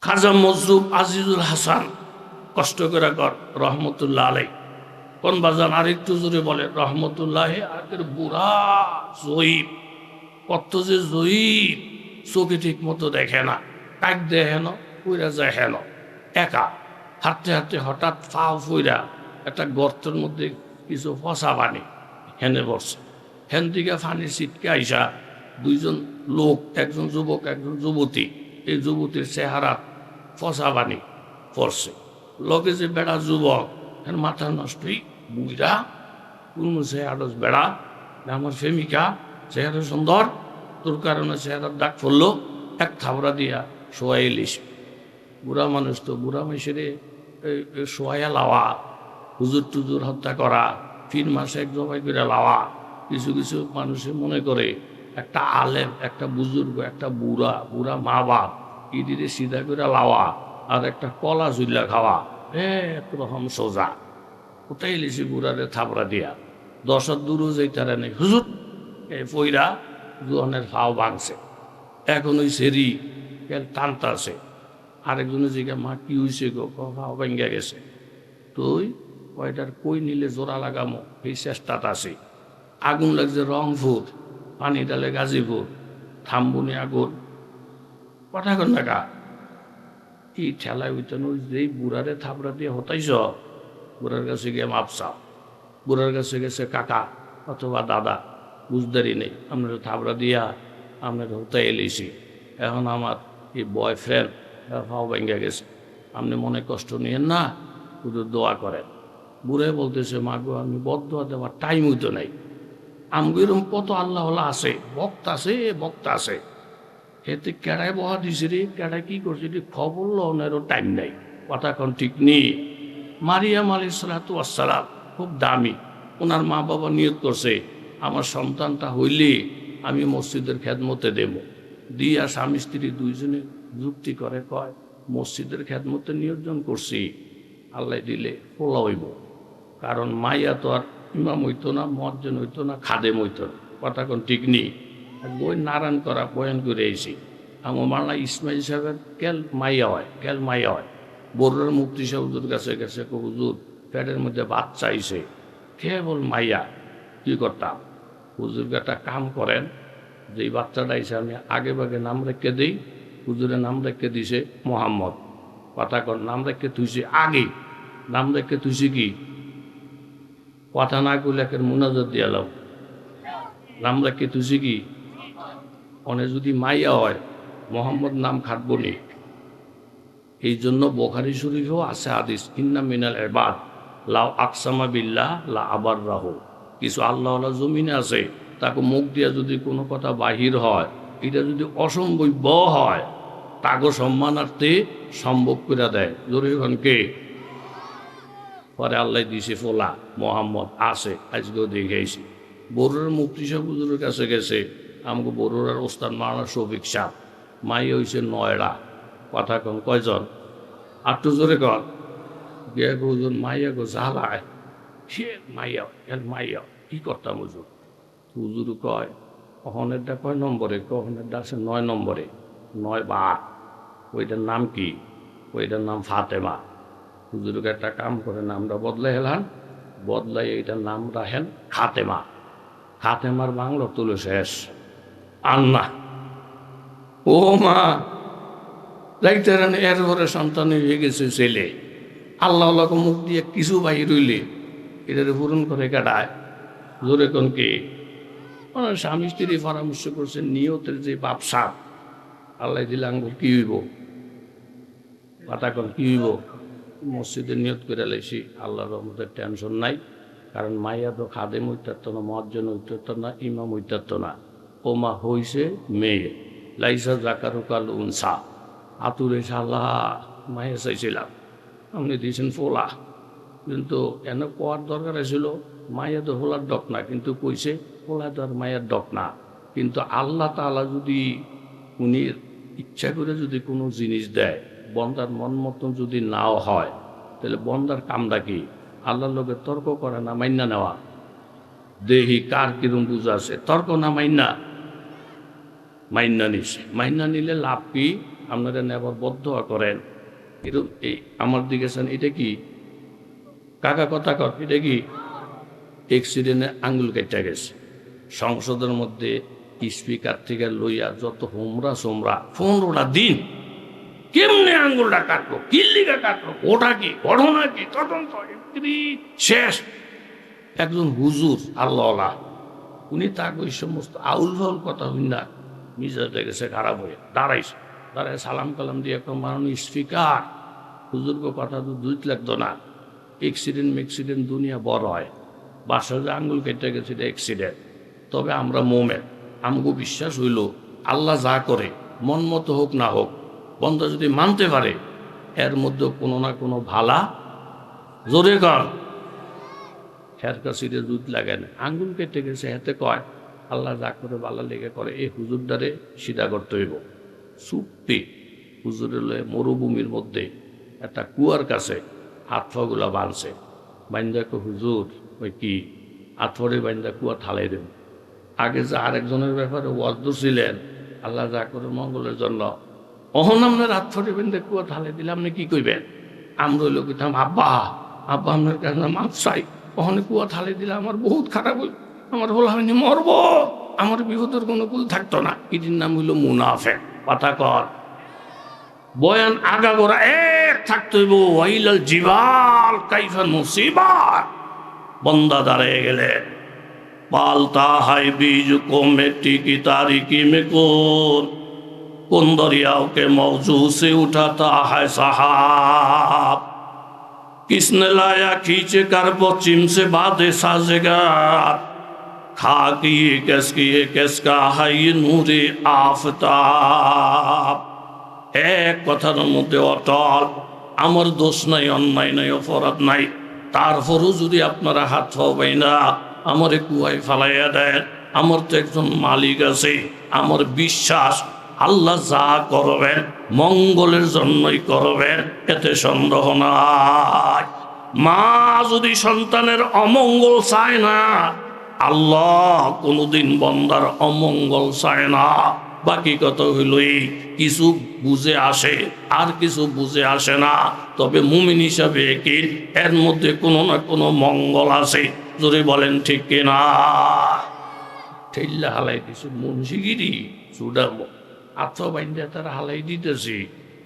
খাজা মজরুব আজিজুল হাসান কষ্ট করে কর রহমতুল্লাহ আলাই কোন বাজান আরেকটু জোরে বলে রহমতুল্লাহ আগের বুড়া জয়ীব কত যে জয়ীব চোখে ঠিক মতো দেখে না কাক দেয় হেন পুইরা যায় হেন একা হাঁটতে হাঁটতে হঠাৎ ফাও ফুইরা একটা গর্তের মধ্যে কিছু ফসা পানি হেনে বসছে হেন দিকে ফানি ছিটকে আইসা দুইজন লোক একজন যুবক একজন যুবতী এই যুবতীর চেহারা ফসা পানি পড়ছে লগে যে বেড়া যুবক হেন মাথা নষ্টই বুইরা কোন চেহারস বেড়া আমার প্রেমিকা চেহারা সুন্দর তোর কারণে চেহারার দাগ পড়লো এক থাবড়া দিয়া শোয়াই এলিস বুড়া মানুষ তো বুড়া মানুষের শোয়াইয়া লাওয়া হুজুর টুজুর হত্যা করা 3 মাসে এক জবাই করে লাওয়া কিছু কিছু মানুষে মনে করে একটা আলেম একটা বুজুর্গ একটা বুড়া বুড়া মা বাপ ইদিরে সিধা করে লাওয়া আর একটা কলা জুল্লা খাওয়া একরকম সোজা কোথায় লিসি বুড়ারে থাবড়া দিয়া 10 হাত দূরও যাইতারা নেই হুজুর এই পইরা জোয়ানের ফাও ভাঙছে এখন ওই সেরি কেল টানতাছে আরেকজনের জিজ্ঞা মা কি হয়েছে গো ফাও ভাঙ্গা গেছে তুই কয়টার কই নিলে জোড়া লাগামো এই চেষ্টাটা আছে আগুন লাগছে রংপুর পানি ডালে গাজীপুর থাম্বুনি আগুন কথা কন না কা এই ঠেলায় উইতেন ওই যেই বুড়ারে থাবড়া দিয়ে হতাইছ বুড়ার কাছে গিয়ে মাপসাও বুড়ার কাছে গেছে কাকা অথবা দাদা বুঝদারি নেই আপনার থাবড়া দিয়া আপনার হতাই এলিছি এখন আমার এই বয়ফ্রেন্ড ফাও ভেঙ্গে গেছে আপনি মনে কষ্ট নিয়েন না শুধু দোয়া করেন বুড়ে বলতেছে মা গো আমি বদদোয়া দেওয়ার টাইম হইতো নাই আমগো এরকম কত আল্লাহ আছে বক্তা আছে এতে কেড়ায় বহা দিছে রে কেড়ায় কি করছে রে খবর লওনেরও টাইম নাই কথা এখন ঠিক নেই মারিয়াম আলাইহিসসালাতু ওয়াসসালাম খুব দামি ওনার মা বাবা নিয়ত করছে আমার সন্তানটা হইলে আমি মসজিদের খেদমতে দেব দিয়া স্বামী স্ত্রী দুইজনে যুক্তি করে কয় মসজিদের খেদমতে নিয়োজন করছি আল্লাহ দিলে পোলা হইব কারণ মাইয়া তো আর ইমাম হইতো না মজ্জন হইতো না খাদেম হইতো না কথা কোন ঠিক নেই বই নারায়ণ করা বয়ান করে এসি আমার মাল্লা ইসমাইল সাহেবের কেল মাইয়া হয় বড়ুয়ার মুফতি সাহেবুর কাছে গেছে হুজুর পেটের মধ্যে বাচ্চা আইছে কেবল মাইয়া কি করতাম হুজুরকে একটা কাম করেন যে এই বাচ্চাটা আইসে আমি আগে ভাগে নাম রেখে দিই হুজুরের নাম রেখে দিছে মোহাম্মদ কথা কর নাম রেখে তুইছে আগে নাম রেখে তুইছে কি কথা না করলে একের মুনাজত দিয়ালাম নাম রেখে তুইছে কি অনে যদি মাইয়া হয় মোহাম্মদ নাম খাটব নি এই জন্য বুখারী শরীফেও আছে হাদিস ইন্না মিনাল ইবাদ লাউ আকসামা বিল্লাহ লা আবার রাহু কিছু আল্লাহ জমিনে আছে তাকে মুখ দিয়া যদি কোনো কথা বাহির হয় এটা যদি অসম্ভব হয় তাকে সম্মানার্থে সম্ভব করে দেয় জরুরিকে পরে আল্লাহ দিছে ফোলা মোহাম্মদ আছে আজকেও দেখেছি বড়ুয়ার মুফতি সাহেব হুজুরের কাছে গেছে আমাকে বড়ুয়ার ওস্তাদ মাওলানা শফিক সাহেব মাই হয়েছে 9টা কথা কন কয়জন আটটু জোরে কর গিয়ে হুজুর মাইয়া গো জ্বালায় সে মাইয়া কি করতাম হুজুর হুজুর কয় অহনেরটা কয় নম্বরে অহনেরটা আছে 9 নম্বরে 9 বা 8 ওইটার নাম কি ওইটার নাম ফাতেমা হুজুরকে একটা কাম করে নামটা বদলাই হেলান বদলাই এইটার নাম রাখেন খাতেমার বাংলা তুলে শেষ আন্না ও মা দেখতে এর পরে সন্তান হয়ে গেছে ছেলে আল্লাহ মুখ দিয়ে কিছু বাহির হইলে এটারে পূরণ করে কাটায় জোরে কোন কে স্বামী স্ত্রী পরামর্শ করছে নিয়তের যে ব্যবসা আল্লাহ দিলে আঙ্গুর কি হইব কথা কোন কি হইব মসজিদে নিয়ত করে লাইছি আল্লাহর রহমতের টেনশন নাই কারণ মাইয়া তো খাদেম হইতারত না মজ্জন হইতারত না ইমাম হইতারত না ও মা হইছে মেয়ে লাইসা জাকারুকাল উনসা আতুরে আল্লাহ মায়ে চাইছিলাম আপনি দিয়েছেন ফোলা কিন্তু এনে কোয়ার দরকার ছিল মায়ের তো ফোলার ডক না কিন্তু কইছে ফোলা তো আর মায়ের ডক না কিন্তু আল্লাহ তাআলা যদি উনি ইচ্ছা করে যদি কোনো জিনিস দেয় বন্দার মন মতন যদি নাও হয় তাহলে বন্দার কামটা কি আল্লাহর লোকে তর্ক করে না মাইন্না নেওয়া দেহি কার কিরম বুঝা আছে তর্ক না মাইন্না নিছে মাইন্না নিলে লাভ কি আপনারা নেবার বদ্ধ করেন এরকম এই আমার দিকে এটা কি কাকা কথা কর এটা কি অ্যাক্সিডেন্টে আঙ্গুল কেটে গেছে সংসদের মধ্যে স্পিকার থেকে লইয়া যত হোমরা সোমরা 15টা দিন কেমনে আঙ্গুলটা কাটলো কিল্লিকা কাটলো ওটা কি ঘটনা কি তদন্ত শেষ একজন হুজুর আল্লাহ উনি তাকে ওই সমস্ত আউল ফাউল কথা না মিজাজে গেছে খারাপ হয়ে দাঁড়াইছে দাঁড়ায় সালাম কালাম দিয়ে একটা মাননীয় স্পিকার হুজুরকে কথা তো দুইত লাগতো না অ্যাক্সিডেন্ট দুনিয়া বড় হয় বাসায় যে আঙ্গুল কেটে গেছে এটা অ্যাক্সিডেন্ট তবে আমরা মোমেন আমগো বিশ্বাস হইল আল্লাহ যা করে মন মতো হোক না হোক বন্ধ যদি মানতে পারে এর মধ্যে কোনো না কোনো ভালা জোরে কর হের কাছে দুধ লাগে না আঙ্গুল কেটে গেছে হাতে কয় আল্লাহ যা করে ভালো লেগে করে এই হুজুরটারে সিধা করতে হইব চুপটি হুজুরের লয়ে মরুভূমির মধ্যে একটা কুয়ার কাছে হাত পাগুলা বাঁধছে বাইন্দা হুজুর ওই কি আথরে বাইন্দা কুয়া ঠালাই দেব আগে যে আরেকজনের ব্যাপারে ওয়াজ ছিলেন আল্লাহ যা করে মঙ্গলের জন্য অহন আপনার আথরে বাইন্দা কুয়া ঠালাই দিলে আপনি কি কইবেন আমরা হইল কইতাম আব্বা আব্বা আপনার কাছে মাপ চাই ওখানে কুয়া ঠালাই দিলে আমার বহুত খারাপ হইল আমার হল আমি মরবো আমার বিপদের কোনো কুল থাকতো না এটির নাম হইল মুনাফেক কথা কর বয়ান আগা গোড়া এক থাকতে হইব ওয়াইলাল জিবাল কাইফা মুসিবাত বন্দা দাঁড়িয়ে গেলে পালতা হাই बीज को मिट्टी की तारीकी में कौन दरियाओं के मौजू से उठाता है साहब किसने लाया खींच कर पश्चिम से बातें साजेगार खाकी किसका है ये नूरे आफताब এক কথার মধ্যে অটল আমার দোষ নাই অন্যায় নাই অপরাধ নাই তারপরও যদি আপনারা হাত পাবেন না আমার কুয়ায় ফালাইয়া দেন আমার তো একজন মালিক আছে আমার বিশ্বাস আল্লাহ যা করবেন মঙ্গলের জন্যই করবেন এতে সন্দেহ নাই মা যদি সন্তানের অমঙ্গল চায় না আল্লাহ কোনোদিন বন্দার অমঙ্গল চায় না বাকি কত হইলই কিছু বুঝে আসে আর কিছু বুঝে আসে না তবে মুমিন হিসাবে কি এর মধ্যে কোনো না কোনো মঙ্গল আছে যদি বলেন ঠিক কিনা ঠেল্লা হালাই দিছে মুন্সিগিরি চুডাবো আত্ম বাইন্দা তারা হালাই দিতেছি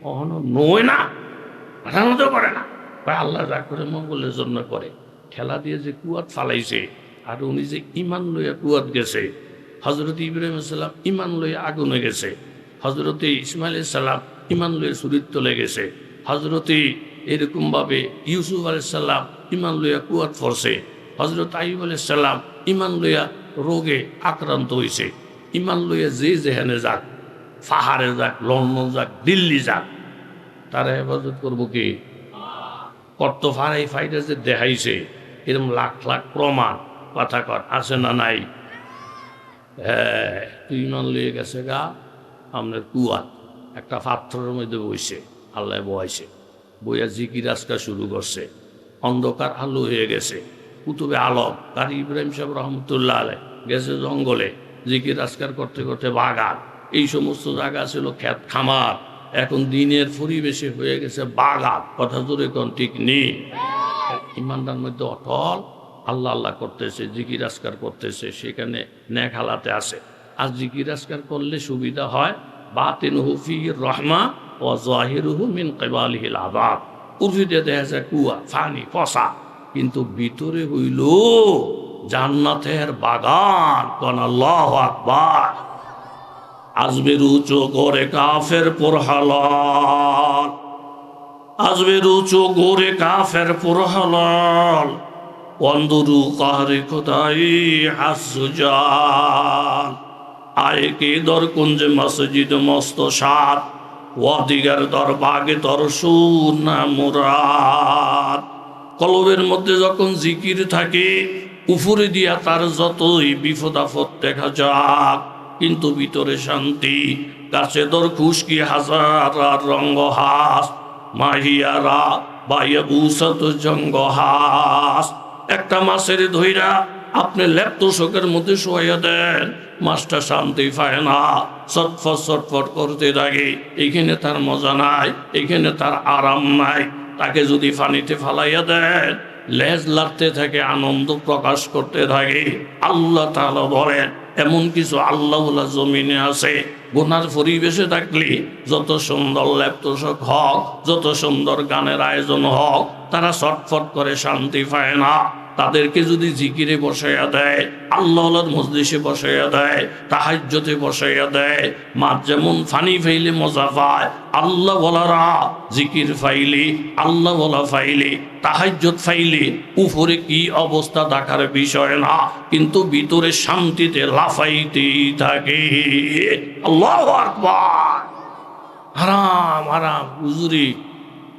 কখনো নয় না ঘাটানো তো করে না আল্লাহ যা করে মঙ্গলের জন্য করে খেলা দিয়ে যে কুয়াত ফালাইছে আর উনি যে ইমান লইয়া কুয়াত গেছে হজরত ইব্রাহিম সাল্লাম ইমান লইয়া আগুনে গেছে হজরতে ইসমাইল সাল্লাম ইমান লইয়া চুরির তলে গেছে হজরতে এরকমভাবে ইউসুফ আলাইসাল্লাম ইমান লইয়া কুয়াত পড়ছে হজরত আইয়ুব আলাইসাল্লাম ইমান লইয়া রোগে আক্রান্ত হয়েছে ইমান লইয়া যে যেখানে যাক পাহাড়ে যাক লন্ডন যাক দিল্লি যাক তারা হেফাজত করবো কি কত ফারাই ফাইটা যে দেখাইছে এরকম লাখ লাখ প্রমাণ কথা কর আছে না নাই হ্যাঁ তুই ইমান লইয়ে গেছে গা আপনার কুয়াত একটা পাথরের মধ্যে বইছে আল্লাহ বয়াইছে বইয়া জিকির আজকা শুরু করছে অন্ধকার আলো হয়ে গেছে কুতুবে আলম কারি ইব্রাহিম সাহেব রহমতুল্লাহ আলাই গেছে জঙ্গলে জিকির আজকার করতে করতে বাগান এই সমস্ত জায়গা ছিল খেত খামার এখন দিনের পরিবেশে হয়ে গেছে বাগান কথা জোরে কোন ঠিক নেই ইমানদার মধ্যে অটল আল্লাহ আল্লাহ করতেছে জিকির আজকার করতেছে সেখানে নেক হালাতে আসে আর জিকির আজকার করলে সুবিধা হয় বাতিনহু ফিহির রহমা ওয়া যাহিরুহু মিন কিবালিহিল আযাব উর্ফিতে দেখা যায় কুয়া ফানি ফসা কিন্তু ভিতরে হইল জান্নাতের বাগান কোন আল্লাহু আকবার আজবে রুচো গোরে কাফের পুরহালাল আজবে রুচো গোরে কাফের পুরহালাল অন্দরু কাহরে খোদাই হাসুজান আয়ে কে দর কুঞ্জে মসজিদ মস্ত সাত ওয়াদিগার দর বাগে তর সুনা মুরাদ কলবের মধ্যে যখন জিকির থাকে উপরে দিয়া তার যতই বিপদ আপদ দেখা যাক কিন্তু ভিতরে শান্তি কাছে দর খুশকি হাজার রঙ্গ হাস মাহিয়ারা বাইয়া বুসত জঙ্গ হাস একটা মাছের ধৈরা আপনি ল্যাপটপের মধ্যে শোয়া দেন, মাছটা শান্তি পায় না, ছটফট ছটফট করতে থাকে। এখানে তার মজা নাই, এখানে তার আরাম নাই। তাকে যদি পানিতে ফালাইয়া দেন, লেজ লাগতে থাকে, আনন্দ প্রকাশ করতে থাকে। আল্লাহ তাআলা বলেন, এমন কিছু আল্লাহওয়ালা জমিনে আছে, গুনার পরিবেশে থাকলে যত সুন্দর ল্যাপটপ হোক, যত সুন্দর গানের আয়োজন হোক, তারা ছটফট করে শান্তি পায় না। তাদেরকে যদি জিকিরে বসাইয়া দেয়, আল্লাহর মজলিসে বসাইয়া দেয়, তাহাজ্জুদে বসাইয়া দেয়, মাছ যেমন ফানি ফাইলে মজা পায়, আল্লাহ বলারা জিকির ফাইলে, আল্লাহ বলা ফাইলে, তাহাজ্জুদ ফাইলে উপরে কি অবস্থা দেখার বিষয় না, কিন্তু ভিতরে শান্তিতে লাফাইতেই থাকে। আল্লাহু আকবার। হারাম হারাম হুজুরি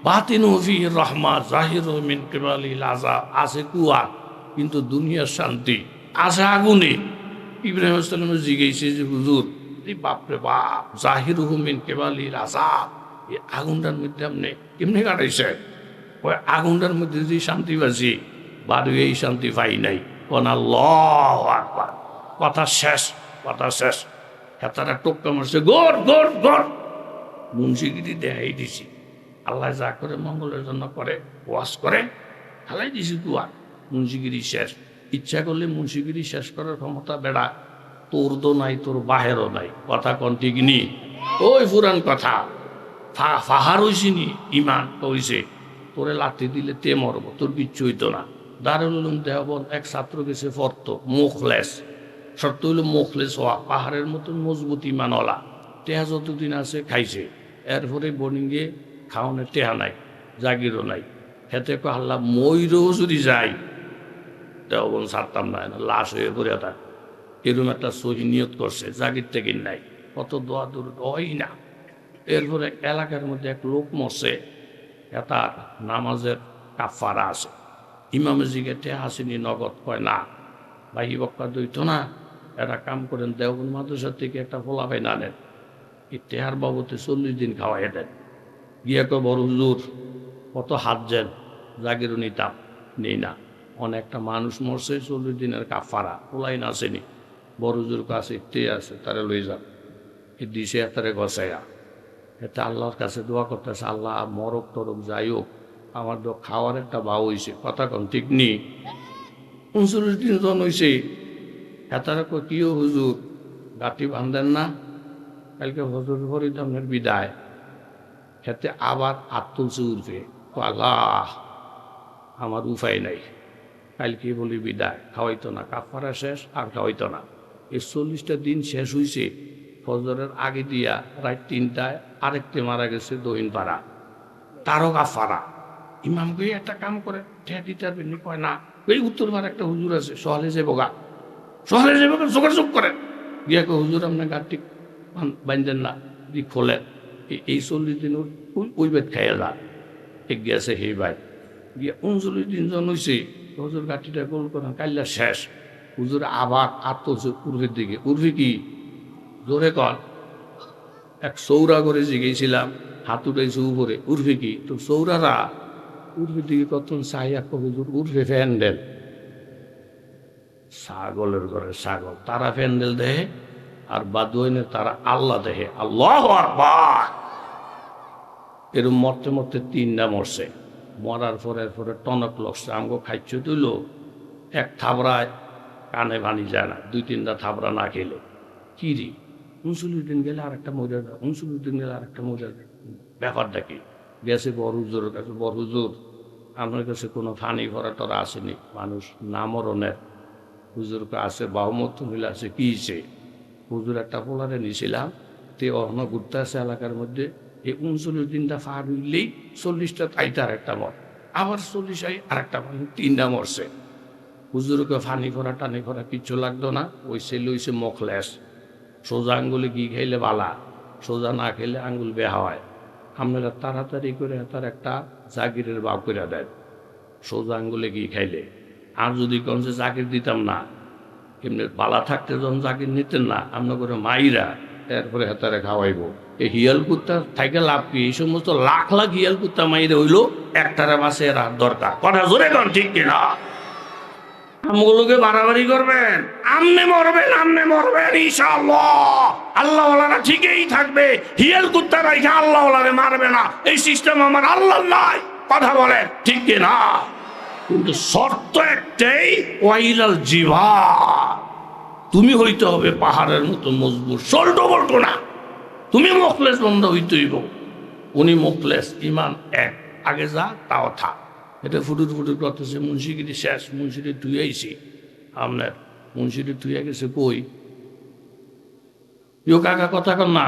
বাতিনু ফিহি রাহমা জাহিরু মিন কিবালিল আযাব। আছে কুয়া কিন্তু দুনিয়ার শান্তি আছে আগুনে। ইব্রাহিম আলাইহিস সালাম জিজ্ঞেসে যে হুজুর, এই বাপরে বাপ, জাহিরুহু মিন কিবালিল আযাব, এই আগুনটার মধ্যে আপনি কেমনে কাটাইছে? ওই আগুনটার মধ্যে যদি শান্তি পাচ্ছি, বাড়ি এই শান্তি পাই নাই। কোন আল্লাহু আকবার। কথা শেষ, কথা শেষ। হেতারা টোক্কা মারছে, গোর গোর গোর। মুন্সিগিরি দেখাই দিছি। আল্লাহ যা করে মঙ্গলের জন্য করে, ওয়াজ করে, হালাই দিছি দুয়ার। মুন্সিগিরি শেষ। ইচ্ছা করলে মুন্সিগিরি শেষ করার ক্ষমতা বেড়া তোর তো নাই, তোর বাহেরও নাই। কথা কোন ঠিক নি? ওই পুরান কথা। ফাহার হইছি নি ইমান হইছে, তোরে লাথি দিলে তে মরবো, তোর কিচ্ছু হইতো না। দারুল উলুম দেওবন্দ এক ছাত্র গেছে ফর্ত, মুখলেস। শর্ত হইল মুখলেস হওয়া, পাহাড়ের মতন মজবুত ইমানওয়ালা। টেহা যতদিন আছে খাইছে, এরপরে বোর্ডিংয়ে খাওয়ানোর টেহা নাই, জাগিরও নাই। হেতে কো আল্লাহ ময়ূরও যদি যাই দেওবন ছাড়তাম না, লাশ হয়ে পড়ে থাক। এরকম একটা সহি নিয়ত করছে, জাগির থেকে নাই, কত দোয়া দূর হয় না। এরপরে এলাকার মধ্যে এক লোক মরছে, তার নামাজের কাফারা আছে। ইমামে জিগে টেহা আসেনি নগদ, কয় না ভাই বক্কা দইতো না, একটা কাম করেন, দেওবন মাদ্রাসার থেকে একটা ফোলা পাই না নেন, এই টেহার বাবতে 40 দিন খাওয়াই দেন। গিয়ে কয় বড় হুজুর কত হাত যেন জাগিরও নিতাম, নেই না। অনেকটা মানুষ মরছে, 40 দিনের কাফারা, ফোলাই না আসেনি। বড় হুজুর কাছে তে আছে, তারা লই যান। এ দিছে তারে গছাইয়া, এতে আল্লাহর কাছে দোয়া করতেছে, আল্লাহ মরক টরক যাই হোক, আমার তো খাওয়ার একটা ভাও হয়েছে। কথা কন ঠিক নি? 39 দিন জন হয়েছে। হেতারা কো কিও হুজুর গাঁটি বাঁধেন না, কালকে হজর ফরিদামের বিদায়। হেতে আবার তুলছে উঠবে, আল্লাহ আমার উপায় নাই, কালকে বলি বিদায়, খাওয়াইতো না, কাফারা শেষ আর খাওয়াইতো না। এই 40টা দিন শেষ হয়েছে, ফজরের আগে দিয়া রাত 3টায় আরেকটি মারা গেছে দহিন পাড়া, তারও কাফারা। ইমামকে একটা কাম করে ঠেয়া দিতে পারবেন, কয় না, এই উত্তর পাড়া একটা হুজুর আছে, সহলে যে বোগা, সহলে যে বোগা, যোগাযোগ করে গিয়া কো হুজুর আপনার গাঁটটি বাঁধেন না, দি খোলেন। এই 40 দিন ওই বেদ খাইয়া যা। এক গিয়েছে হে ভাই গিয়া 39 দিন জন হয়েছে, হুজুর গাঁটিটা গোল করেন, কাল্লা শেষ। হুজুর আবার তুলছে উর্ফের দিকে। উর্ফি কি? জোরে কন। এক সৌরা করে জিগেছিলাম, হাত উঠাইছে উপরে, উর্ফি কি? তো সৌরারা উর্ফির দিকে কত চাইয়া হুজুর উর্ফে ফ্যান্ডেল, ছাগলের ঘরে ছাগল, তারা ফ্যান্ডেল দেহে, আর বাদুয়াইনে তারা আল্লাহ দেহে। আল্লাহু আকবার। এরম মরতে মরতে 3টা মরছে। মরার পরে টনক লড়ছে, আমগো খাইছ তুইল, এক থাবড়ায় কানে ভানি যায় না, 2-3টা থাবড়া না খেলে। কি রে 39 দিন গেলে আর একটা মজা, 39 দিন গেলে আর একটা মজা, ব্যাপারটা কি? গেছে বড় হুজুরের কাছে, বড় হুজুর আপনার কাছে কোনো ফানি ভরা টরা আসেনি, মানুষ না মরণের? হুজুরকে আছে, বাহুমত মিলে আছে, কি হয়েছে? হুজুর একটা পোলারে নিয়েছিলাম, তে অহন ঘুরতে আছে এলাকার মধ্যে, এই 39 দিনটা পার হইলেই 40টা তাইতে আর একটা মর, আবার 40 আর একটা মর, 3টা মরছে। হুজুরকে ফানি করা টানি করা কিচ্ছু লাগতো না। ওই ছেলে হইছে মখলেস, সোজা আঙ্গুলে ঘি খাইলে বালা, সোজা না খেলে আঙ্গুল বেহা হয়। আপনারা তাড়াতাড়ি করে তার একটা জাগিরের বাপ করে দেন, সোজা আঙ্গুলে ঘি খাইলে। আর যদি কোন যে জাগির দিতাম না, এমনি বালা থাকতে যখন জাগির নিতেন না, আপনার করে মাইরা এরপরে হেতারে খাওয়াইব। এই হিয়াল কুত্তা থাকে লাভ কি? এই সমস্ত লাখ লাখ হিয়াল কুত্তা মাইরে হইলো একটারে মাসে রাত দরকার। কথা জোরে কন ঠিক কিনা? আমগুলোকে বাড়াবাড়ি করবেন, আমনে মরবেন ইনশাআল্লাহ। আল্লাহ ওয়ালারা ঠিকই থাকবে, হিয়াল কুত্তা রাইখা আল্লাহ ওয়ালারে মারবে না, এই সিস্টেম আমার আল্লাহ নাই। কথা বলেন ঠিক কি না? কিন্তু শর্ত একটাই, ওয়াইলাল জিভা, তুমি হইতে হবে পাহাড়ের মতো মজবুত, সল্টো বলতো না। তুমি মুখলেস বন্ধ হইতে হইব। উনি মুখলেস, ইমান এক, আগে যা তাও থাক। এটা ফুটুর ফুটুর করতেছে, মুন্সিগিরি শেষ, মুন্সিরে তুই আইছি আপনার, মুন্সিরে তুই গেছে কই, ইও কাকা কথা কর না,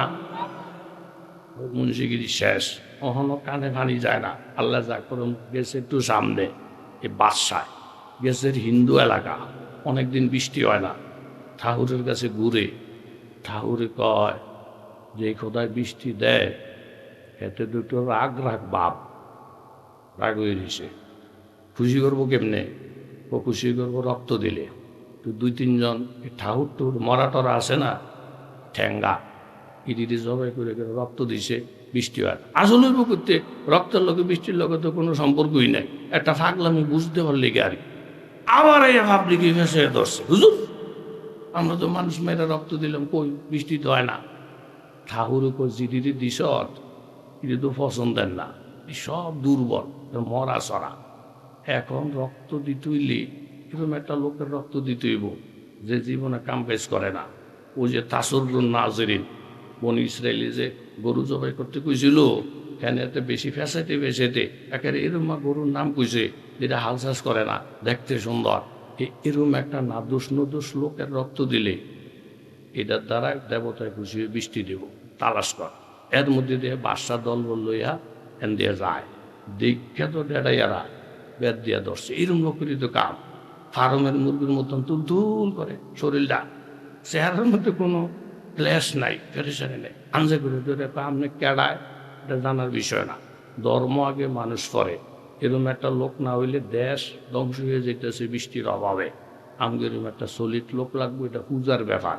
মুন্সিগিরি শেষ, কখনো কানে ফানি যায় না। আল্লাহ যা করে গেছে একটু সামনে, এই বাদশায় গেছে হিন্দু এলাকা, অনেকদিন বৃষ্টি হয় না। ঠাকুরের কাছে ঘুরে, ঠাকুরে কয় যে খোদায় বৃষ্টি দেয়, এতে দুটো রাগ বাপ, রাগ হয়ে দিছে, খুশি করবো কেমনে? ও খুশি করবো রক্ত দিলে। তো দুই তিনজন ঠাকুর টুর মরা টরা আছে না, ঠ্যাঙ্গা, ইডিটি জবাই করে রক্ত দিছে, বৃষ্টি হয়। আসলে করতে রক্তের লোকে বৃষ্টির লোকে তো কোনো সম্পর্কই নাই, একটা ফাগলামি বুঝতে পারলে কি আর কি। আবার এই ভাবলি কি ফেসে ধরছে, হুজুর আমরা তো মানুষ মেয়েরা রক্ত দিলাম, কই বৃষ্টি তো হয় না। ঠাকুর কই জিডিটি দিস, এটি তো পছন্দের না, সব দুর্বল, মরা সরা। এখন রক্ত দিতে হইলে এরকম একটা লোকের রক্ত দিতে হইব যে জীবনে কাম কাজ করে না। ও যে তাসরুন নাজরিন, বনি ইসরায়েলি যে গরু জবাই করতে কইছিল, এখানে এতে বেশি ফেসাইতে একেবারে এরম গরুর নাম কইছে যেটা হাল চাষ করে না, দেখতে সুন্দর। এরম একটা নাদোষ লোকের রক্ত দিলে এটার দ্বারা দেবতায় খুশি হয়ে বৃষ্টি দেব, তালাশ কর। এর মধ্যে দিয়ে বাদশার দল লইয়া এন দিয়ে যায়, দীক্ষা তো ডেড়াইয়ারা বেদ দিয়া ধরছে। এরম লোকেরই তো কাম, ফার্মের মুরগির মতন তুল করে শরীরটা, চেহারার মধ্যে কোনো ক্লেশ নাই, ফেরেশানি নেই। আনজে করে ধরে আপনি কেডায় এটা জানার বিষয় না, ধর্ম আগে মানুষ করে। এরকম একটা লোক না হইলে দেশ ধ্বংস হয়ে যেতেছে বৃষ্টির অভাবে। আমাদের এরকম একটা সলিড লোক লাগবে, এটা পূজার ব্যাপার।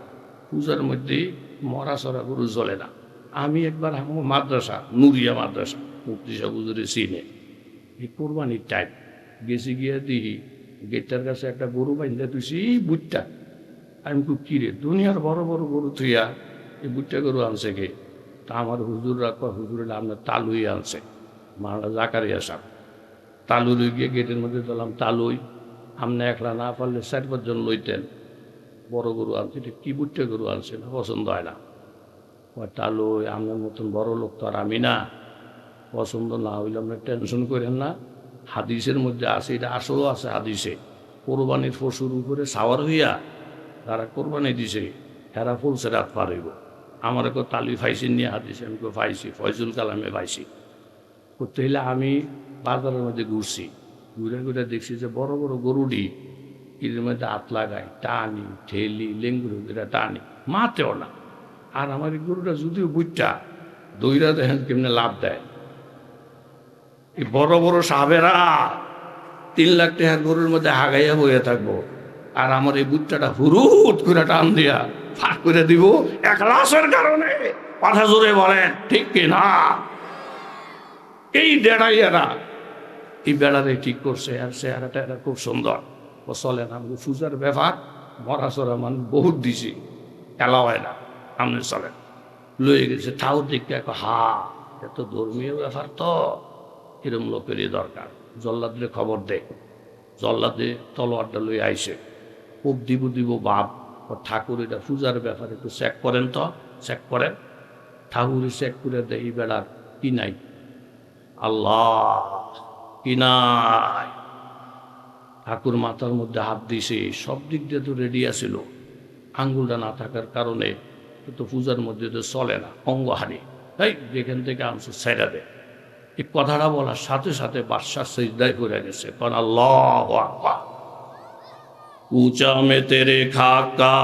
পূজার মধ্যে মরা সরা গরু চলে না। আমি একবার আমার মাদ্রাসা, নুরিয়া মাদ্রাসা, মুফতি সাহেব হুজুরে চিনে, এই কোরবানির টাইম গেছি, গিয়ে দেখি গেটটার কাছে একটা গরু বাইন্দা তুইছি, এই বুটটা। আমি খুব কিরে দুনিয়ার বড় বড় গরু থুইয়া এই বুটটা গরু আনছে কে? তা আমার হুজুররা কয়, হুজুরে আপনার তালুই আনছে, মারা জাকারিয়া সাহেব। তালু লই গিয়ে গেটের মধ্যে দিলাম, তালুই আপনি একলা না পারলে 4-5 জন লইতেন, বড় গরু আনছে। এটা কি বুটটা গরু আনছে না, পছন্দ হয় না। তালুই আপনার মতন বড় লোক তো আর আমি না, পছন্দ না হইলে আপনার টেনশন করেন না। হাদিসের মধ্যে আছে, এটা আসলেও আছে হাদিসে, কোরবানির পশুর উপরে সাওয়ার হইয়া তারা কোরবানি দিছে, হেরা ফুলছে রাত পার হইব। আমার কেউ তালুই ফাইসি নিয়ে হাদিসে, আমি কেউ ফাইছি, ফয়জুল কালামে ফাইছি। করতে হইলে আমি বাজারের মধ্যে ঘুরছি, ঘুরে ঘুরে দেখছি যে বড় বড় গরুটি এদের মধ্যে হাত লাগাই, টানি ঠেলি লেঙ্গুরু এটা টানি, মাতেও না। আর আমার এই গরুটা যদিও বুটটা দইরা দেখেন কেমনে লাভ দেয়। এই বড় বড় সাবেরা 3 লাখ টাকার গরুর মধ্যে হাগাইয়া বইয়া থাকবো, আর আমার এই বুটটাটা হুরুট করে টান দিয়া ফাঁক করে দিব একলাসের কারণে। কথা জোরে বলেন ঠিক কি না? এই ডেড়াইয়ারা এই বেড়ারে ঠিক করছে, আর চেহারাটা এরা খুব সুন্দর। ও চলে না, আমাকে পূজার ব্যাপার, মরা চরা মানুষ বহুত দিছি, এলা হয় না, আপনি চলেন। লয়ে গেছে ঠাউর দিকে, হা এত ধর্মীয় ব্যাপার তো, এরম লোকেরই দরকার। জল্লাদরে খবর দে, জল্লাদে তলোয়ারটা লই আইসে, খুব দিব বাপ ও ঠাকুর এটা পূজার ব্যাপার, একটু চেক করেন তো। চেক করেন, ঠাকুরে চেক করে দেয় এই বেড়ার কি নাই, আল্লাহ কি নাই। ঠাকুর মাথার মধ্যে হাত দিছে, সব দিক দিয়ে তো রেডি আছিল, আঙ্গুলটা না থাকার কারণে তো পূজার মধ্যে তো চলে না, অঙ্গহানি। এই যেখান থেকে আনছে ছেড়া দে। এই কথাটা বলার সাথে সাথে বাদশাহ সিজদায় পড়ে গেছে, কারণ আল্লাহু আকবার। ऊंचा में तेरे खाक का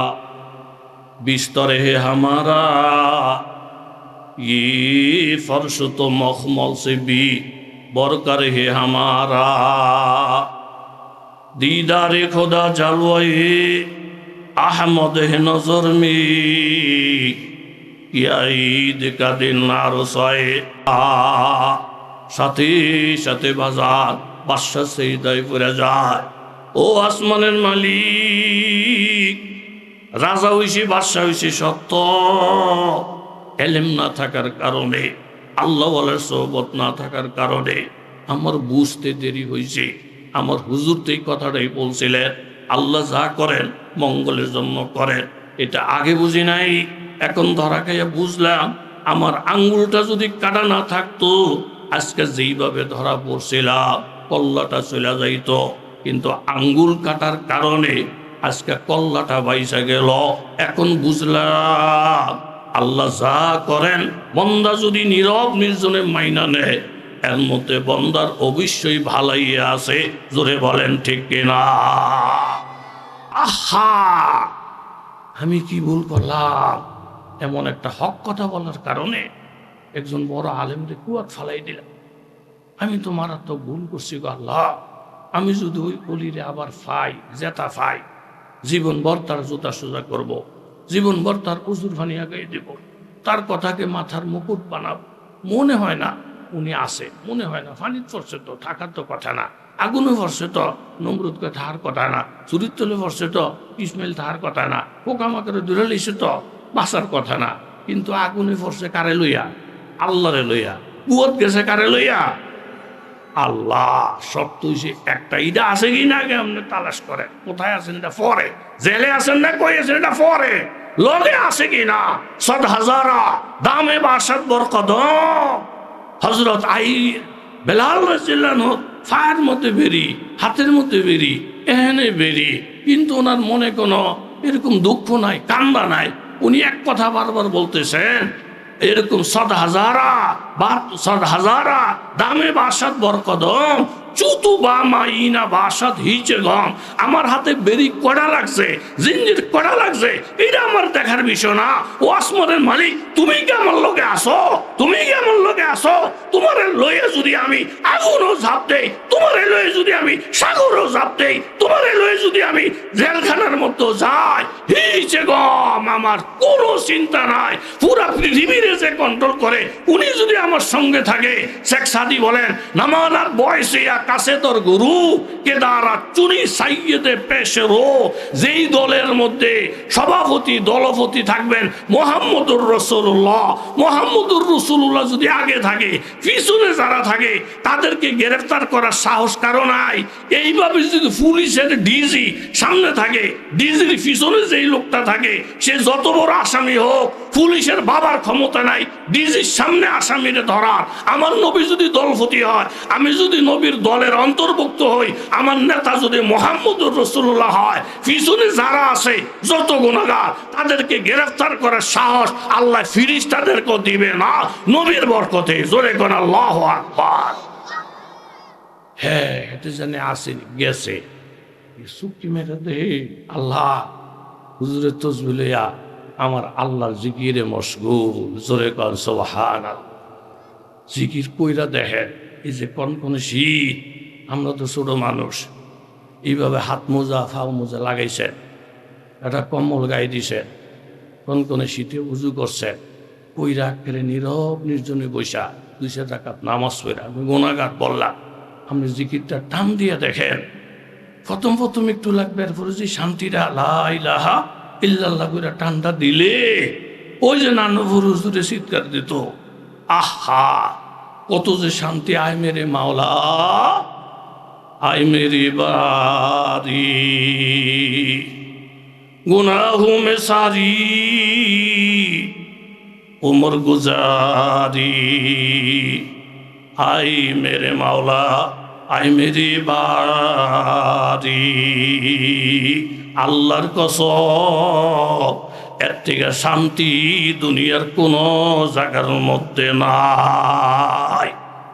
बिस्तर है हमारा, ये फर्श तो मखमल से भी बरकर है हमारा, दीदारे खुदा जलवाए अहमद है नजर में, या ईद का दिन नारसाए সাথে সাথে বাজার বাদশাহ সিজদায় পড়ে যায়। ও আসমানের মালিক, রাজা হইছি, বাদশাহ হইছি সত্য, এলেম না থাকার কারণে, আল্লাহ ওয়ালার সোহবত না থাকার কারণে আমার বুঝতে দেরি হয়েছে। আমার হুজুর তো এই কথাটাই বলছিলেন, আল্লাহ যা করেন মঙ্গলের জন্য করেন। এটা আগে বুঝি নাই, এখন ধরা খাইয়া বুঝলাম। আমার আঙ্গুলটা যদি কাটা না থাকতো, আজকে যেইভাবে ধরা পড়ছিলাম কল্লাটা চলে যাইত। কিন্তু আঙ্গুল কাটার কারণে আজকে কল্লাটা বাইসা গেল। এখন বুঝলাম আল্লাহ যা করেন বন্দা যদি নীরব নির্জনে মাইনা নেয়, এর মধ্যে বন্দার অবশ্যই ভালাই আছে। জোরে বলেন ঠিক কিনা? আহা, আমি কি ভুল করলাম? এমন একটা হক কথা বলার কারণে একজন বড় আলেমরে কুয়াত ফালাই দিলাম। আমি তো মারাত্মক ভুল করছি গো আল্লাহ। আমি যদি ওই অলিরে আবার ফাই, জেতা ফাই, জীবনভর তার জুতা সোজা করব, জীবনভর তার উজুর ভানিয়া গায়ে দেব, তার কথাকে মাথার মুকুট বানাবো। মনে হয় না উনি আসে, মনে হয় না। ফানির পড়ছে তো, থাকার তো কথা না। আগুনে পড়ছে তো, নমরুদকে থাকার কথা না। চুরির তলে পড়ছে তো, ইসমাইল থাকার কথা না। পোকামাকড়ে দূরে লিছে তো, বাঁচার কথা না। কিন্তু আগুনে পড়ছে কারে লইয়া? আল্লাহরে লইয়া। কুয়ত গেছে কারে লইয়া? আল্লাহ। শর্ত হইছে একটা, ইটা আছে কি না আগে আপনি তালাশ করেন। কোথায় আছেন এটা পরে, জেলে আছেন না কই আছেন এটা পরে, লগে আছে কি না। সদ হাজারা দামে বাসাত বরকদম। হজরত আই বেলাল রাদিয়াল্লাহু ফায়ের মধ্যে বেরি, হাতের মধ্যে বেরি, এহেনে বেরি, কিন্তু ওনার মনে কোনো এরকম দুঃখ নাই, কান্না নাই। উনি এক কথা বারবার বলতেছেন, এরকম সদ হাজারা দামে বাসাত বরকদম চুতু বা মাইনা বাসাত হিচে গম। আমার হাতে বেরি কড়া লাগছে, জিঞ্জির কড়া লাগছে, এটা আমার দেখার বিষয় না। ও আসমানের মালিক, তুমি কি আমার লোকে আসো? তুমি কি আমার লোকে আসো? তোমার লয়ে যদি আমি আগুনও ঝাঁপ দেই, তোমার লয়ে যদি আমি সাগরও ঝাঁপ দেই, তোমার লয়ে যদি আমি জেলখানার মধ্যে যাই, হিচে গম, আমার কোনো চিন্তা নাই। পুরা পৃথিবীর যে কন্ট্রোল করে উনি যদি আমার সঙ্গে থাকে। শেখ সাদি বলেন, নামানার বয়সে কাছে তোর গুরু কেদারা চুনি সাইয়েদে পেশেরো। যেই দলের মধ্যে সভাপতি দলপতি থাকবেন মুহাম্মদুর রাসূলুল্লাহ, মুহাম্মদুর রাসূলুল্লাহ যদি আগে থাকে, পিছনে যারা থাকে তাদেরকে গ্রেফতার করার সাহস কারো নাই। এইভাবে যদি পুলিশের ডিজি সামনে থাকে, ডিজির পিছনে যেই লোকটা থাকে, সে যত বড় আসামি হোক, পুলিশের বাবার ক্ষমতা নাই ডিজির সামনে আসামিরে ধরার। আমার নবী যদি দলপতি হয়, আমি যদি নবীর দলের অন্তর্ভুক্ত হই, আমার নেতা যদি মুহাম্মদুর রাসূলুল্লাহ হয়, পিছনে যারা আছে যত গুনাহগার, তাদেরকে গ্রেফতার করার সাহস আল্লাহ ফেরেশতাদেরকে দিবে না, নবীর বরকতে। জোরে কোন আল্লাহু আকবার। হ্যাঁ, এটা জানে আসেনি, গেছে চুক্তি মেরে দে। আল্লাহ হুজুরের তসবিহ লইয়া আমার আল্লাহর জিকিরে মশগুল। জোরে কর সুবহানাল্লাহ। জিকির কইরা দেখেন, এই যে কনকনে শীত, আমরা তো ছোট মানুষ, এইভাবে হাত মোজা ফাও মোজা লাগাইছেন, একটা কম্বল গায়ে দিছেন, কনকনে শীতে উজু করছেন, কইরা করে নীরব নির্জনে বৈশা 2 রাকাত নামাজ পড়া। আমি গুনাহগার বললাম, আপনি জিকিরটা টান দিয়ে দেখেন। প্রথম একটু লাগবে, এরপরে যে শান্তিটা লা ইলাহা ইল্লাল্লাহ কইরা টানটা দিলে, ওই যে নানপুর হুজুরে চিৎকার দিত, আহা কত যে শান্তি। আয় মেরে মাওলা, আয় মেরি বারি, গুনাহু মে সারি উমর গুজারি, আয় মেরে মাওলা, আয় মেরি বারি। আল্লাহর কসম, এর থেকে শান্তি দুনিয়ার কোন জায়গার মধ্যে নাই।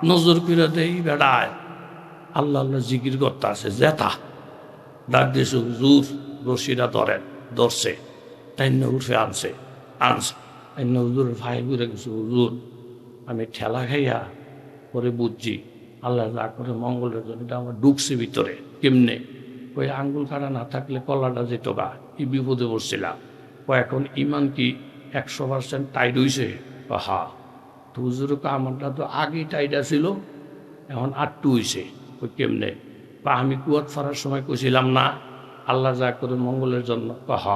নজর করে দেই বেড়ায়, আল্লাহ আল্লাহ জিকির করতে আছে, জেতা ডাক দিয়েছে, হুজুর রশিরা ধরেন, ধরছে, টাইন্য উঠে আনছে টাইন্য হুজুরের ভাই ঘুরে গেছে। হুজুর আমি ঠেলা খাইয়া পরে বুঝছি আল্লাহ যা করে মঙ্গলের জন্য, এটা আমার ঢুকছে ভিতরে। কেমনে? ওই আঙ্গুল কাটা না থাকলে কলাটা যেত গা, এই বিপদে পড়ছিলাম। এখন ইমান কি 100% টাইট হইছে? হা। তো হুজুর আমারটা তো আগেই টাইট ছিল, এখন 8 হইছে। ওই কেমনে? আমি কুয়াত ফারার সময় কইছিলাম না আল্লাহ যা করে মঙ্গলের জন্য হ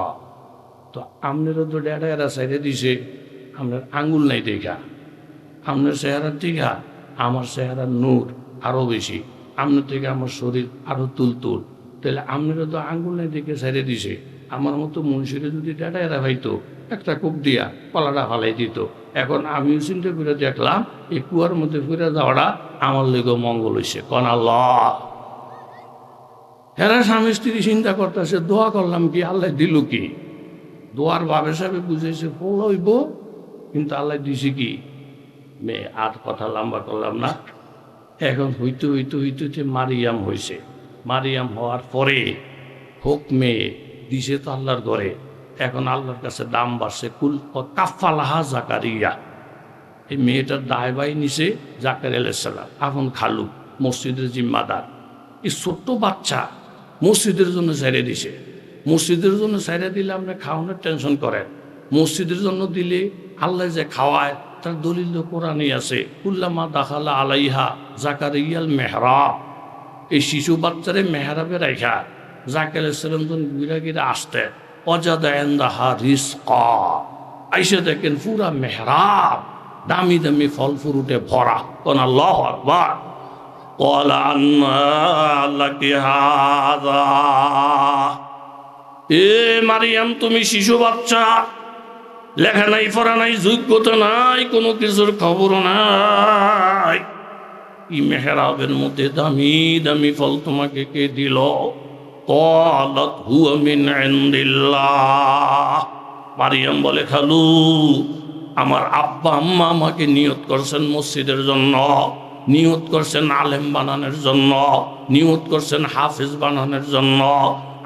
তো আপনারও তো ডেড়া সাইডে দিছে আপনার আঙ্গুল নাই দেখা আপনার চেহারার দেখা আমার চেহারার নূর আরও বেশি আপনার থেকে আমার শরীর আরও তুলতুল তাহলে আপনারও তো আঙ্গুল নাই দেখে সাইডে দিছে আমার মতো মনুষ্যরে যদি ডেড়া ভাইতো একটা কূপ দিয়া কলাটা ফালাই দিত এখন আমিও চিন্তা করে দেখলাম এই কুয়ার মধ্যে ফিরে যাওয়াটা আমার লেগেও মঙ্গল হয়েছে কন আল্লাহ। হেরা স্বামী স্ত্রী চিন্তা করতেছে দোয়া করলাম কি আল্লাহ দিল কি দোয়ার ভাবে সাহেবে বুঝেছে ফল হইব কিন্তু আল্লাহ দিছে কি মেয়ে আর কথা লম্বা করলাম না। এখন হইতে হইতে হইতে হইতে মারিয়াম হয়েছে মারিয়াম হওয়ার পরে হোক মেয়ে দিছে তো আল্লাহর ঘরে এখন আল্লাহর কাছে দাম বাড়ছে কুল কাফালাহা জাকারিয়া এই মেয়েটার দায়বাই নিছে জাকারিয়া আলাইহিস সালাম এখন খালু মসজিদের জিম্মাদার এই ছোট্ট বাচ্চা মসজিদের জন্য ছেড়ে দিছে মসজিদের জন্য ছেড়ে দিলে আপনি খাওয়ানোর টেনশন করেন মসজিদের জন্য দিলে আল্লাহ যে খাওয়ায় তার দলিল তো কোরআনই আছে কুল্লামা দাখালা আলাইহা জাকারিয়াল মেহরাব এই শিশু বাচ্চারে মেহরাবে রাখা জাকারিয়া আলাইহিস সালাম যখন গিরা গিরা আসতে অজাদা ইনদাহা রিজকা আইসা দেখেন পুরা মেহরাব দামি দামি ফল ফ্রুটে ভরা কোন আল্লাহু আকবার। قال أنى لك هذا এ মারিয়াম তুমি শিশু বাচ্চা লেখা নাই পড়া নাই যোগ্যতা নাই কোনো কিছুর খবর নাই এই মেহরাবের মধ্যে দামি দামি ফল তোমাকে কে দিল قالت هو من عند الله মারিয়াম বলে খালু আমার আব্বা আম্মা আমাকে নিয়ত করছেন মসজিদের জন্য নিয়ত করছেন আলেম বানানোর জন্য নিয়ত করছেন হাফেজ বানানোর জন্য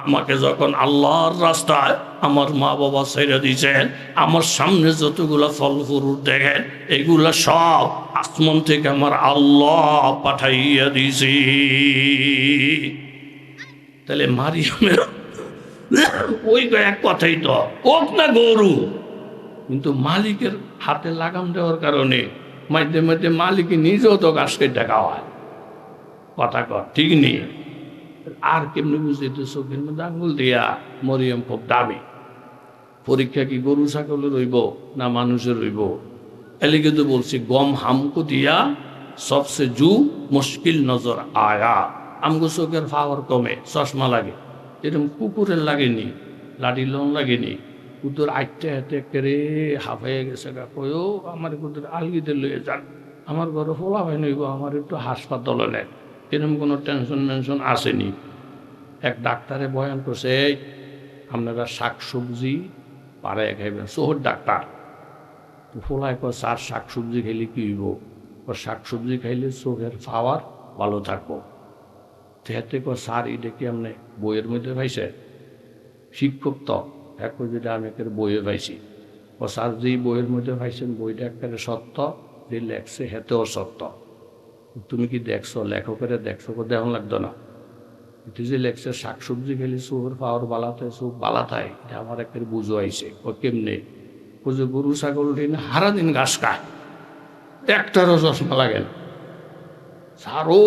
আমাকে যখন আল্লাহর রাস্তায় আমার মা বাবা ছেড়ে দিয়েছেন আমার সামনে যতগুলা ফল ফ্রুট দেখেন এগুলা সব আসমান থেকে আমার আল্লাহ পাঠাইয়া দিয়েছি। তাহলে মারিয়ামের ওই এক কথাই তো ওক না গরু কিন্তু মালিকের হাতে লাগাম দেওয়ার কারণে মাঝে মাঝে মালিক নিজেও তো গাছ কেটে খাওয়ায় কথা কর ঠিক নেই আর কেমনি বুঝতে তো চোখের মধ্যে আঙুল দিয়া মরিয়ম খুব দামি পরীক্ষা কি গরু ছাগলের রইব না মানুষের রইব এলিকে তো বলছি গম হামকো দিয়া সবসে জু মুশকিল নজর আয়া আমগো চোখের পাওয়ার কমে চশমা লাগে এরকম কুকুরের লাগেনি লাঠি লোন লাগেনি কুকুর আটটা হাতে একেবারে হাফাইয়া গেছে গা কয়ও আমার কুকুর আলগিতে লইয়ে যান আমার ঘরে ফোলা হয় নইব আমার একটু হাসপাতালে নেন এরকম কোনো টেনশন মেনশন আসেনি। এক ডাক্তারে বয়ান করছে আপনারা শাক সবজি পাড়ায় খাইবেন শহর ডাক্তার ফোলায় কয় স্যার শাক সবজি খাইলে কি হইব ও শাক সবজি খাইলে চোখের পাওয়ার ভালো থাকবো তেহাতে কয় স্যার এটা কি আপনি বইয়ের মধ্যে পাইছে শিক্ষক তো এখন যেটা আমি একটা বইয়ে পাইছি ও স্যার যেই বইয়ের মধ্যে পাইছেন বইটা একটা সত্য যে লেখছে হেতেও সত্য তুমি কি দেখছো লেখকের দেখছো দেখন লাগতো না এটা যে লেখছে শাক সবজি খেলে চোখের পাওয়ার বালাতে চোখ বালাতায় এটা আমার একটা বুঝো আইছে ও কেমনে ও যে গরু ছাগল দিন হারা দিন ঘাস খায় একটারও চশমা লাগে না স্যারও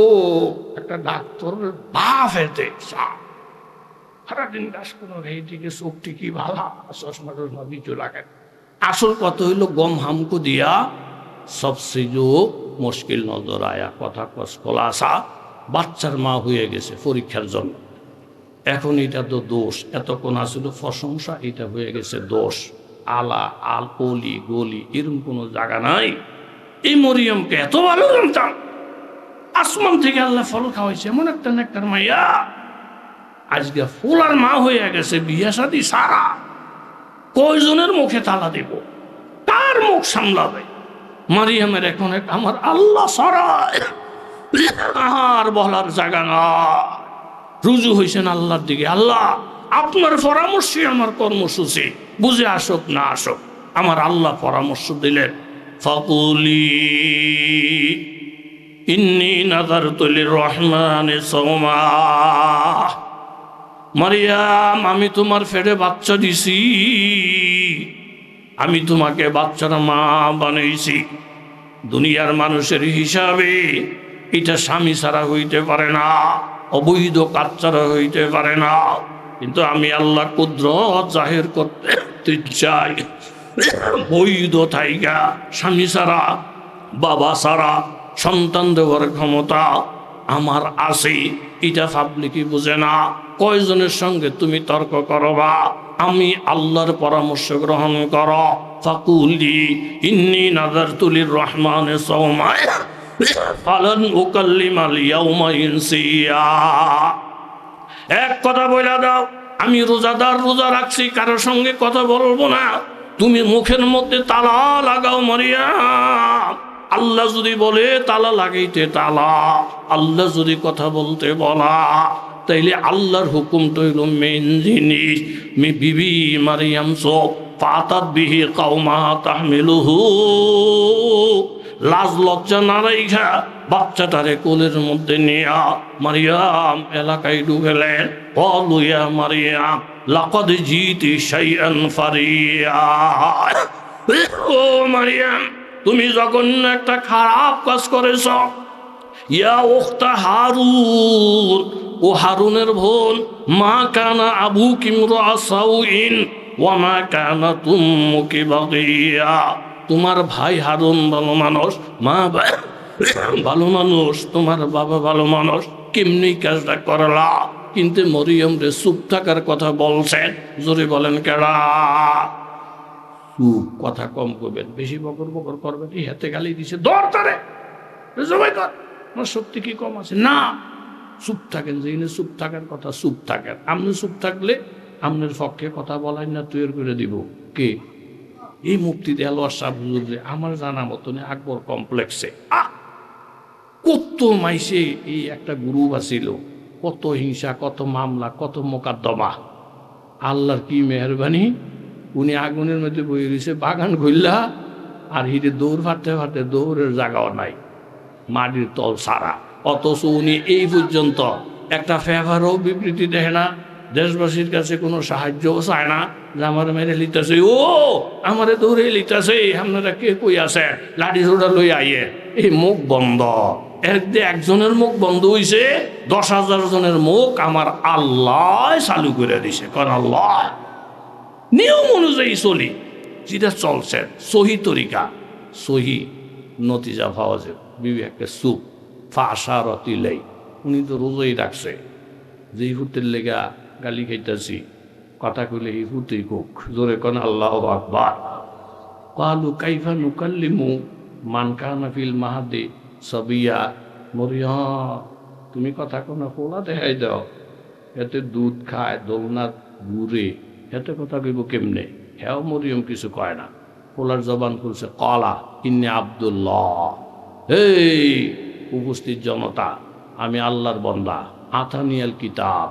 একটা ডাক্তারের বাপ এতে সারাদিন গাছ কোনো এইদিকে চোখটি কি ভালা চশমা টশমা কিছু লাগে আসল কত হইল গম হামকো দিয়া সবসে যো মুশকিল নজর আয়া কথা কস খোলাসা বাচ্চার মা হয়ে গেছে পরীক্ষার জন্য এখন এটা তো দোষ এতক্ষণ আসলে প্রশংসা এটা হয়ে গেছে দোষ আলা আল অলি গলি এরকম কোনো জায়গা নাই। এই মরিয়মকে এত ভালো জানতাম আসমান থেকে আল্লাহ ফল খাওয়াইছে এমন একটা নেকটার মাইয়া আজকে ফুলার মা হয়ে গেছে বিয়ে শাদী সারা কয়জনের মুখে তালা দেব কার মুখ সামলাবে মারিয়ামের এখন আমার আল্লাহ সরায় আর বলার জায়গা না রুজু হয়েছেন আল্লাহর দিকে আল্লাহ আপনার পরামর্শই আমার কর্মসূচি বুঝে আসুক না আসুক আমার আল্লাহ পরামর্শ দিলেন ফাকুলি ইন্নী নাযারতু লিররহমানি সাওমা মারিয়াম আমি তোমার পেটে বাচ্চা দিছি আমি তোমাকে বাচ্চার মা বানাইছি দুনিয়ার মানুষের হিসাবে এটা স্বামী ছাড়া হইতে পারে না অবৈধ কাজ ছাড়া হইতে পারে না। কিন্তু আমি আল্লাহ কুদরত জাহির করতে চাই। বৈধ থাইকা স্বামী ছাড়া, বাবা ছাড়া সন্তান দেওয়ার ক্ষমতা আমার আছে। এটা পাবলিকই বুঝে না। কয়জনের সঙ্গে তুমি তর্ক করবা? আমি আল্লাহর পরামর্শ গ্রহণ কর। ফাকুলি ইন্নী নাযারতু লির-রহমানি সাওমা ফালান উকাল্লিমাল ইয়াওমা ইনসিয়া। এক কথা বইলা দাও, আমি রোজাদার, রোজা রাখছি, কারোর সঙ্গে কথা বলবো না। তুমি মুখের মধ্যে তালা লাগাও মারিয়াম। আল্লাহ যদি বলে তালা লাগাইতে তালা, আল্লাহ যদি কথা বলতে বলা, তাইলে আল্লাহর হুকুমটা হইল মেন জিনিস। বিবি মারিয়াম সব ফাতাত বিহি কাওমা তাহমিলুহু, লাজ লজ্জা না রাইখা বাচ্চাটারে কোলের মধ্যে নিয়া মারিয়াম এলাকায় ঢুকেলেন। অলুয়া মারিয়াম লাকাদ জিতি শাইআন ফারিয়া। ও মারিয়াম, তুমি জঘন্য একটা খারাপ কাজ করেছ। ইয়া উখতা হারুন, ও হারুনের বোন, মা কানা আবুকি ইমরা সাউইন ওয়া মা কানাত উম্মুকি বাগিয়া। তোমার ভাই হারুন ভালো মানুষ, মা ভালো মানুষ, তোমার বাবা ভালো মানুষ, কেমনি কাজটা করলা? কিন্তু মরিয়ম রে চুপ থাকার কথা বলছেন। জোরে বলেন কেডা? চুপ, কথা কম করবেন, বেশি বকর বকর করবেন। এই হাতে গালি দিছে, দরকারে জবাই কর, আমার শক্তি কি কম আছে? না, চুপ থাকেন। যেখানে চুপ থাকার কথা চুপ থাকেন। আপনি চুপ থাকলে আপনার পক্ষে কথা বলাই না তৈরি করে দিব কে? এই মুফতি দেলোয়ার সাহেব হুজুর আমার জানা মতন আকবর কমপ্লেক্সে কত মাইসে এই একটা গ্রুপ আছিল, কত হিংসা, কত মামলা, কত মোকদ্দমা। আল্লাহর কি মেহরবানি, উনি আগুনের মধ্যে বই রয়েছে, বাগান ঘুরলা আর হিরে দৌড় ফাটতে ফাটতে দৌড়ের জায়গাও নাই, মাটির তল সারা। অথচ উনি এই পর্যন্ত একটা ফেভারও বিবৃতি দেয় না, দেশবাসীর কাছে কোনো সাহায্যও চায় না যে আমার মেরে লিতেছে, ও আমারে দৌড়ে লিতেছে, আপনারা কে কই আছে, লাঠি ছোটা লই আইয়ে। এই মুখ বন্ধ, একজনের মুখ বন্ধ হইছে, 10,000 জনের মুখ আমার আল্লাহ চালু করে দিছে। কারণ আল্লাহ নিয়ম অনুযায়ী চলি, যেটা চলছেন সহি তরিকা, সহি নতিজা পাওয়া যায়। বিবেককে সুপ ফাঁসা রতিলাই, উনি তো রোজই রাখছে, যেই হুতের লেগা গালি খাইতেছি, কথা কইলে এই হুতেই কুক। জোরে কোন আল্লাহু আকবার। কালু কাইফা নুকাল্লিমু মান কানা ফিল মাহাদি সাবিয়া। মরিয়ম, তুমি কথা কোন খোলা দেখাই দাও, এতে দুধ খায়, দোলনাথ ঘুরে, এতে কথা কইব কেমনে? হ্যাঁ, মরিয়ম কিছু কয় না, খোলার জবান খুলছে, কলা ইন্নি আব্দুল্লাহ। এই উপস্থিত জনতা, আমি আল্লাহর বন্দা, আতানিয়াল কিতাব,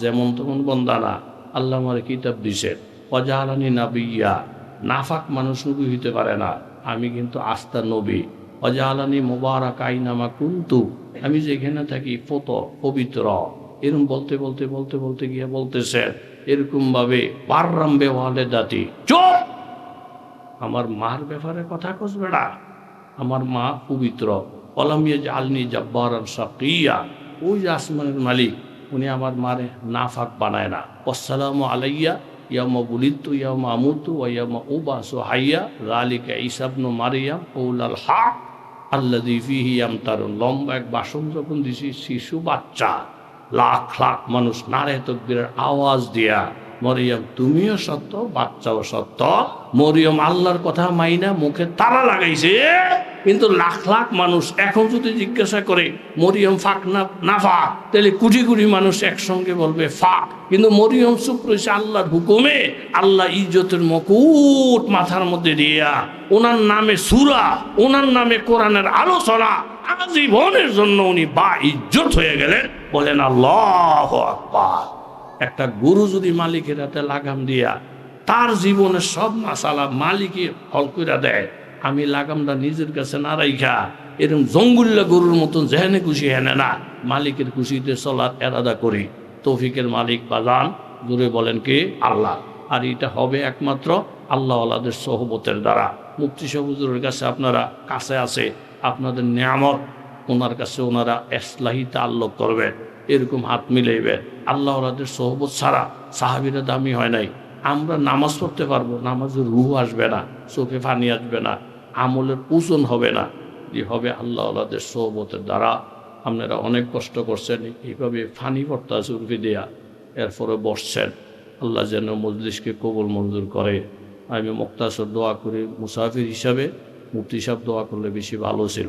যেমন তেমন বন্দা না, আল্লাহ আমার কিতাব দিছেন। অজাহালানি নাবিয়া, নাফাক মানুষ নবী হইতে পারে না, আমি কিন্তু আস্থা নবী। অজাহালানি মোবারক আইনামা কুন্তু, আমি যেখানে থাকি ফত পবিত্র। এরকম বলতে বলতে বলতে বলতে গিয়ে বলতেছে এরকম ভাবে পাররাম বেওয়ালে দাতি, চুপ, আমার মার ব্যাপারে কথা কসবে না, আমার মা পবিত্র। অলামিয়া জালনি জব্বারান শাকিয়া, ওই যে আসমানের মালিক, উনি আমার মারে নাফাক বানায় না। আসসালামু আলাইয়া ইয়ামা বুলিদতু ইয়ামা আমুতু ওয়া ইয়ামা উবাসু হাইয়া যালিকা ঈসা ইবনু মারইয়াম কওলাল হক আল্লাযী ফীহি ইয়ামতারুন। লম্বা এক ভাষণ যখন দিছি, শিশু বাচ্চা, লাখ লাখ মানুষ নারে তাকবীরের আওয়াজ দিয়া, মরিয়ম তুমিও সত্য, বাচ্চাও সত্য। মরিয়ম আল্লাহর কথা মাইনা মুখে তালা লাগাইছে, কিন্তু লাখ লাখ মানুষ এখন যদি জিজ্ঞাসা করে মরিয়ম ফাঁক না ফাঁক, তাহলে কোটি কোটি মানুষ একসঙ্গে বলবে ফাঁক। কিন্তু মরিয়ম চুপ রয়েছে আল্লাহর হুকুমে। আল্লাহ ইজ্জতের মুকুট মাথার মধ্যে দিয়া, ওনার নামে সূরা, ওনার নামে কোরআনের আলোচনা, আজীবনের জন্য উনি বা ইজ্জত হয়ে গেলেন। বলেন আল্লাহু আকবার। একটা গরু যদি মালিকের হাতে লাগাম দিয়া তার জীবনের সব মাসালা মালিকই হল করে দেয়, আমি লাগামটা নিজের কাছে না রাইখা এরকম জঙ্গুল্লা গরুর মতন যেহেনে খুশি হেনে না, মালিকের খুশিতে চলার এরাদা করি। তৌফিকের মালিক বাজান, জোরে বলেন কে? আল্লাহ। আর এটা হবে একমাত্র আল্লাহওয়ালাদের সহবতের দ্বারা। মুফতি সাহেব হুজুরের কাছে আপনারা কাছে আছে, আপনাদের নিয়ামত, ওনার কাছে ওনারা ইসলাহি তাআল্লুক করবেন। এরকম হাত মিলাইবেন। আল্লাহ ওনাদের সোহবত ছাড়া সাহাবীরা দামি হয় নাই। আমরা নামাজ পড়তে পারবো, নামাজের রুহ আসবে না, চোখে পানি আসবে না, আমলের ওজন হবে না, হবে আল্লাহ ওনাদের সোহবতের দ্বারা। আপনারা অনেক কষ্ট করছেন, এইভাবে ফানি পড়তা চুরফি দেয়া, এরপরে বসছেন। আল্লাহ যেন মজলিসকে কবুল মঞ্জুর করে। আমি মুক্তাসর দোয়া করি, মুসাফির হিসাবে মুফতি সাহেব দোয়া করলে বেশি ভালো ছিল।